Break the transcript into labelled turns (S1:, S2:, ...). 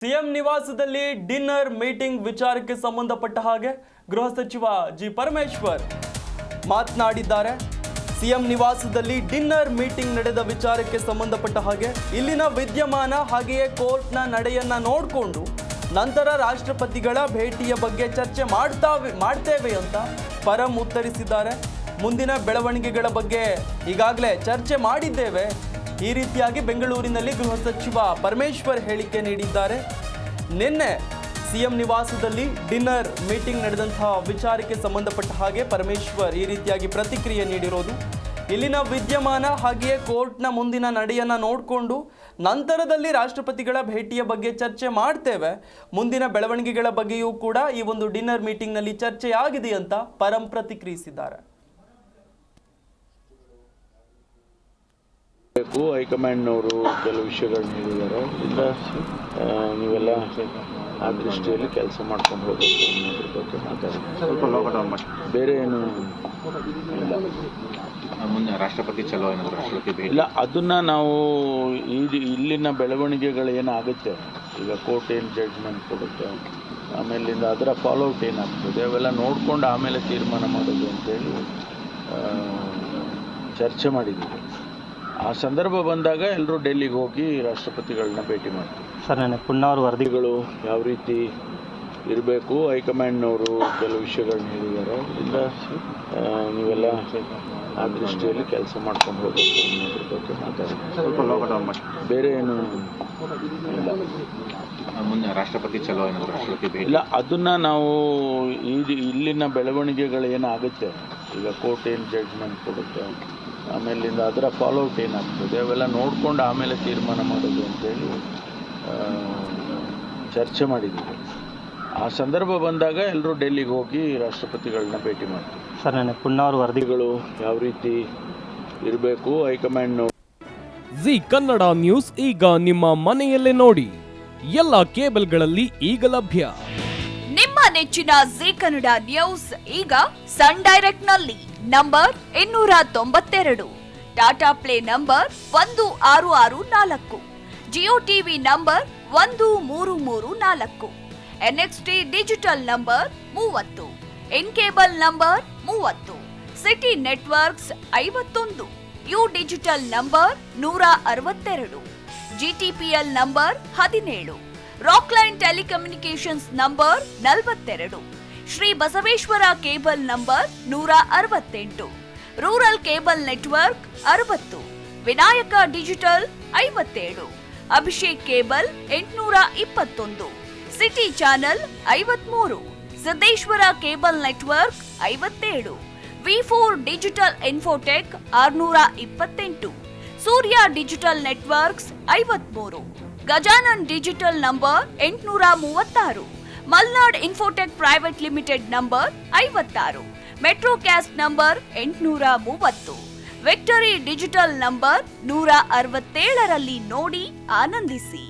S1: CM ನಿವಾಸದಲ್ಲಿ dinner meeting ವಿಚಾರಕ್ಕೆ ಸಂಬಂಧಪಟ್ಟ ಹಾಗೆ ಗೃಹ ಸಚಿವ ಜಿ ಪರಮೇಶ್ವರ್ ಮಾತನಾಡಿದ್ದಾರೆ. ಸಿಎಂ ನಿವಾಸದಲ್ಲಿ ಡಿನ್ನರ್ ಮೀಟಿಂಗ್ ನಡೆದ ವಿಚಾರಕ್ಕೆ ಸಂಬಂಧಪಟ್ಟ ಹಾಗೆ ಇಲ್ಲಿನ ವಿದ್ಯಮಾನ ಹಾಗೆಯೇ ಕೋರ್ಟ್ನ ನಡೆಯನ್ನ ನೋಡಿಕೊಂಡು ನಂತರ ರಾಷ್ಟ್ರಪತಿಗಳ ಭೇಟಿಯ ಬಗ್ಗೆ ಚರ್ಚೆ ಮಾಡ್ತೇವೆ ಅಂತ ಪರಂ ಉತ್ತರಿಸಿದ್ದಾರೆ. ಮುಂದಿನ ಬೆಳವಣಿಗೆಗಳ ಬಗ್ಗೆ ಈಗಾಗಲೇ ಚರ್ಚೆ ಮಾಡಿದ್ದೇವೆ. ಈ ರೀತಿಯಾಗಿ ಬೆಂಗಳೂರಿನಲ್ಲಿ ಗೃಹ ಸಚಿವ ಪರಮೇಶ್ವರ್ ಹೇಳಿಕೆ ನೀಡಿದ್ದಾರೆ. ನಿನ್ನೆ ಸಿಎಂ ನಿವಾಸದಲ್ಲಿ ಡಿನ್ನರ್ ಮೀಟಿಂಗ್ ನಡೆದಂತಹ ವಿಚಾರಕ್ಕೆ ಸಂಬಂಧಪಟ್ಟ ಹಾಗೆ ಪರಮೇಶ್ವರ್ ಈ ರೀತಿಯಾಗಿ ಪ್ರತಿಕ್ರಿಯೆ ನೀಡಿರೋದು. ಇಲ್ಲಿನ ವಿದ್ಯಮಾನ ಹಾಗೆಯೇ ಕೋರ್ಟ್ನ ಮುಂದಿನ ನಡೆಯನ್ನು ನೋಡಿಕೊಂಡು ನಂತರದಲ್ಲಿ ರಾಷ್ಟ್ರಪತಿಗಳ ಭೇಟಿಯ ಬಗ್ಗೆ ಚರ್ಚೆ ಮಾಡ್ತೇವೆ. ಮುಂದಿನ ಬೆಳವಣಿಗೆಗಳ ಬಗ್ಗೆಯೂ ಕೂಡ ಈ ಒಂದು ಡಿನ್ನರ್ ಮೀಟಿಂಗ್ನಲ್ಲಿ ಚರ್ಚೆಯಾಗಿದೆ ಅಂತ ಪರಂ ಪ್ರತಿಕ್ರಿಯಿಸಿದ್ದಾರೆ.
S2: ಹೈಕಮಾಂಡ್ನವರು ಕೆಲವು ವಿಷಯಗಳನ್ನ ಹೇಳಿದ್ದಾರೆ. ಇಲ್ಲ ನೀವೆಲ್ಲ ಆ ದೃಷ್ಟಿಯಲ್ಲಿ ಕೆಲಸ ಮಾಡ್ಕೊಂಡು ಹೋಗಬೇಕು ಅನ್ನೋದ್ರ ಬಗ್ಗೆ ಮಾತಾಡಿ, ಬೇರೆ ಏನು ಇಲ್ಲ.
S3: ಮುಂದೆ ರಾಷ್ಟ್ರಪತಿ ಚಲೋ ಏನಾದರೂ ರಾಷ್ಟ್ರಪತಿ ಭೇಟಿ
S2: ಇಲ್ಲ, ಅದನ್ನು ನಾವು ಇಲ್ಲಿನ ಬೆಳವಣಿಗೆಗಳು ಏನಾಗುತ್ತೆ, ಈಗ ಕೋರ್ಟ್ ಏನು ಜಡ್ಜ್ಮೆಂಟ್ ಕೊಡುತ್ತೆ, ಆಮೇಲಿಂದ ಅದರ ಫಾಲೋಔಟ್ ಏನಾಗ್ತದೆ, ಅವೆಲ್ಲ ನೋಡ್ಕೊಂಡು ಆಮೇಲೆ ತೀರ್ಮಾನ ಮಾಡೋದು ಅಂತೇಳಿ ಚರ್ಚೆ ಮಾಡಿದ್ದೀವಿ. ಆ ಸಂದರ್ಭ ಬಂದಾಗ ಎಲ್ಲರೂ ಡೆಲ್ಲಿಗೆ ಹೋಗಿ ರಾಷ್ಟ್ರಪತಿಗಳನ್ನ ಭೇಟಿ ಮಾಡ್ತೀವಿ.
S4: ಸರ್, ನನಗೆ ಪುಣ್ಣವ್ರ ವರದಿಗಳು
S2: ಯಾವ ರೀತಿ ಇರಬೇಕು, ಹೈಕಮಾಂಡ್ನವರು ಕೆಲವು ವಿಷಯಗಳನ್ನ ಹೇಳಿದ್ದಾರೆ. ಇಲ್ಲ ನೀವೆಲ್ಲ ಆ ದೃಷ್ಟಿಯಲ್ಲಿ ಕೆಲಸ ಮಾಡ್ಕೊಂಡು ಹೋಗಬೇಕು ಅನ್ನೋದ್ರ ಬಗ್ಗೆ ಮಾತಾಡಿ, ಬೇರೆ ಏನು ಇಲ್ಲ.
S3: ಮುಂದೆ ರಾಷ್ಟ್ರಪತಿ ಚಲೋ ಏನಾದರೂ ರಾಷ್ಟ್ರಪತಿ ಭೇಟಿ
S2: ಇಲ್ಲ, ಅದನ್ನು ನಾವು ಇಲ್ಲಿನ ಬೆಳವಣಿಗೆಗಳು ಏನಾಗುತ್ತೆ, ಈಗ ಕೋರ್ಟ್ ಏನು ಜಡ್ಜ್ಮೆಂಟ್ ಕೊಡುತ್ತೆ, ಆಮೇಲಿಂದ ಅದರ ಫಾಲೋಔಟ್ ಏನಾಗ್ತದೆ, ಅವೆಲ್ಲ ನೋಡ್ಕೊಂಡು ಆಮೇಲೆ ತೀರ್ಮಾನ ಮಾಡೋದು ಅಂತೇಳಿ ಚರ್ಚೆ ಮಾಡಿದ್ದೀವಿ. ಆ ಸಂದರ್ಭ ಬಂದಾಗ ಎಲ್ಲರೂ ಡೆಲ್ಲಿಗೆ ಹೋಗಿ ರಾಷ್ಟ್ರಪತಿಗಳನ್ನ ಭೇಟಿ ಮಾಡ್ತೀವಿ.
S4: ಸರ್, ನನಗೆ ಪುಣ್ಣವ್ರ ವರದಿಗಳು
S2: ಯಾವ ರೀತಿ ಇರಬೇಕು, ಹೈಕಮಾಂಡ್ನವರು.
S5: ಜಿ ಕನ್ನಡ ನ್ಯೂಸ್ ಈಗ ನಿಮ್ಮ ಮನೆಯಲ್ಲೇ ನೋಡಿ. ಎಲ್ಲ ಕೇಬಲ್ಗಳಲ್ಲಿ ಈಗ ಲಭ್ಯ.
S6: ನಿಮ್ಮ ನೆಚ್ಚಿನ ಜಿ ಕನ್ನಡ ನ್ಯೂಸ್ ಈಗ ಸನ್ ಡೈರೆಕ್ಟ್ ನಲ್ಲಿ number 292, Tata play number 1664, Jio TV number 1334, NXT digital number 30, in cable number 30, city networks 51, U digital number 162, GTPL number 17, Rockline telecommunications number 42, Shri Basaveshwara cable number 168, rural cable network 60, Vinayaka digital 57, Abhishek cable 821, city channel 53, Siddeshwara cable network 57, ವಿ4 digital infotech 628, Surya digital networks 53, Gajanan digital number 836, Malnad infotech private limited number 56, metrocast number 830, victory digital number 167ರಲ್ಲಿ ನೋಡಿ ಆನಂದಿಸಿ.